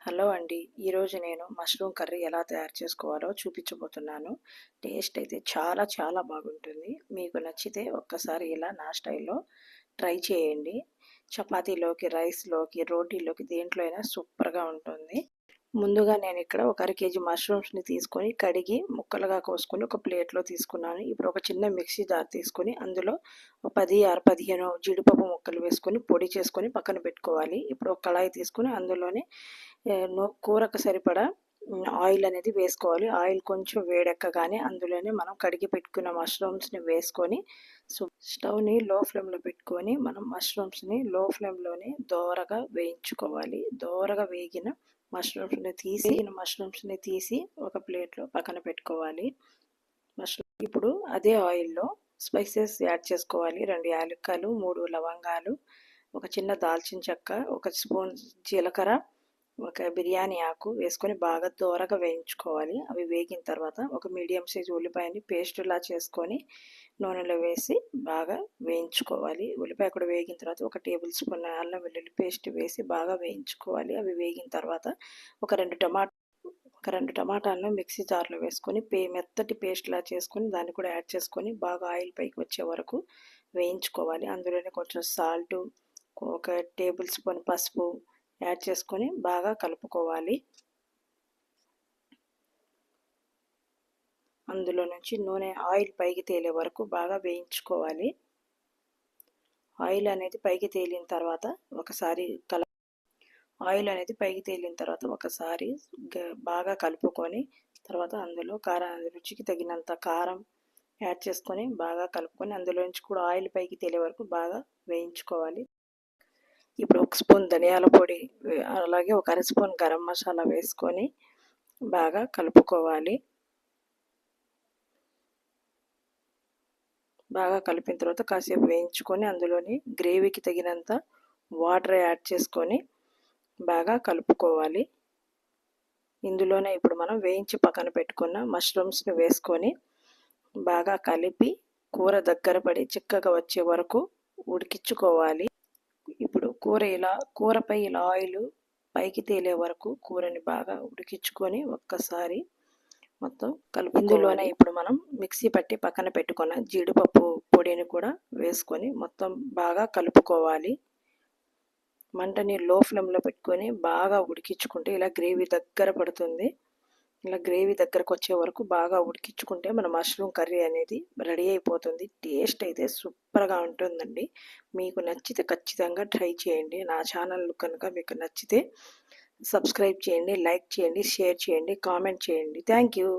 Hello అండి. ఈరోజు నేను మష్రూమ్ కర్రీ ఎలా తయారు చేసుకోవాలో చూపించబోతున్నాను. టేస్ట్ అయితే చాలా చాలా బాగుంటుంది. మీకు నచ్చితే ఒక్కసారి ఇలా నా స్టైల్‌లో ట్రై చేయండి. చపాతీలోకి, రైస్‌లోకి, రోటీలోకి దేంట్లో అయినా సూపర్‌గా ఉంటుంది. ముందుగా నేను ఇక్కడ ఒక అర కేజీ మష్రూమ్స్‌ని తీసుకొని కడిగి ముక్కలుగా కోసుకొని ఒక ప్లేట్‌లో తీసుకున్నాను. ఇప్పుడు ఒక చిన్న మిక్సీ జార్ తీసుకొని అందులో ఒక 10 ఆర్ 15 జీడిపప్పు ముక్కలు వేసుకొని పొడి చేసుకొని పక్కన పెట్టుకోవాలి. ఇప్పుడు ఒక కళాయి తీసుకొని అందులోనే కూరకు సరిపడా ఆయిల్ అనేది వేసుకోవాలి. ఆయిల్ కొంచెం వేడెక్కగానే అందులోనే మనం కడిగి పెట్టుకున్న మష్రూమ్స్‌ని వేసుకొని స్టవ్‌ని లో ఫ్లేమ్‌లో పెట్టుకొని మనం మష్రూమ్స్‌ని లో ఫ్లేమ్‌లోనే దోరగా వేయించుకోవాలి. దోరగా వేగిన మష్రూమ్స్‌ని తీసి ఒక ప్లేట్‌లో పక్కన పెట్టుకోవాలి. ఇప్పుడు అదే ఆయిల్‌లో స్పైసెస్ యాడ్ చేసుకోవాలి. 2 యాలక్కాయలు, 3 లవంగాలు, ఒక చిన్న దాల్చిన చెక్క, ఒక స్పూన్ జీలకర్ర, ఒక బిర్యానీ ఆకు వేసుకొని బాగా దోరగా వేయించుకోవాలి. అవి వేగిన తర్వాత ఒక మీడియం సైజు ఉల్లిపాయని పేస్టులా చేసుకొని నూనెలో వేసి బాగా వేయించుకోవాలి. ఉల్లిపాయ కూడా వేగిన తర్వాత ఒక టేబుల్ స్పూన్ అల్లం వెల్లుల్లి పేస్ట్ వేసి బాగా వేయించుకోవాలి. అవి వేగిన తర్వాత ఒక 2 టమాటాలను మిక్సీ జార్లో వేసుకొని మెత్తటి పేస్ట్లా చేసుకొని దాన్ని కూడా యాడ్ చేసుకొని బాగా ఆయిల్ పైకి వచ్చే వరకు వేయించుకోవాలి. అందులోనే కొంచెం సాల్టు, ఒక టేబుల్ స్పూన్ పసుపు యాడ్ చేసుకొని బాగా కలుపుకోవాలి. అందులో నుంచి ఆయిల్ పైకి తేలే వరకు బాగా వేయించుకోవాలి. ఆయిల్ అనేది పైకి తేలిన తర్వాత ఒకసారి బాగా కలుపుకొని తర్వాత అందులో రుచికి తగినంత కారం యాడ్ చేసుకొని బాగా కలుపుకొని అందులో నుంచి కూడా ఆయిల్ పైకి తేలే వరకు బాగా వేయించుకోవాలి. ఇప్పుడు ఒక స్పూన్ ధనియాల పొడి, అలాగే ఒక అర స్పూన్ గరం మసాలా వేసుకొని బాగా కలుపుకోవాలి. బాగా కలిపిన తర్వాత కాసేపు వేయించుకొని అందులోని గ్రేవీకి తగినంత వాటర్ యాడ్ చేసుకొని బాగా కలుపుకోవాలి. ఇందులోనే ఇప్పుడు మనం వేయించి పక్కన పెట్టుకున్న మష్రూమ్స్ని వేసుకొని బాగా కలిపి కూర దగ్గర పడి చిక్కగా వచ్చే వరకు ఉడికించుకోవాలి. ఇప్పుడు కూరపై ఇలా ఆయిల్ పైకి తేలే వరకు కూరని బాగా ఉడికించుకొని ఒక్కసారి మొత్తం ఇందులోనే ఇప్పుడు మనం మిక్సీ పట్టి పక్కన పెట్టుకున్న జీడిపప్పు పొడిని కూడా వేసుకొని మొత్తం బాగా కలుపుకోవాలి. మంటని లో ఫ్లేమ్లో పెట్టుకొని బాగా ఉడికించుకుంటే ఇలా గ్రేవీ దగ్గర పడుతుంది. ఇలా గ్రేవీ దగ్గరకు వచ్చే వరకు బాగా ఉడికించుకుంటే మన మష్రూమ్ కర్రీ అనేది రెడీ అయిపోతుంది. టేస్ట్ అయితే సూపర్గా ఉంటుందండి. మీకు నచ్చితే ఖచ్చితంగా ట్రై చేయండి. నా ఛానల్ కనుక మీకు నచ్చితే సబ్స్క్రైబ్ చేయండి, లైక్ చేయండి, షేర్ చేయండి, కామెంట్ చేయండి. Thank you.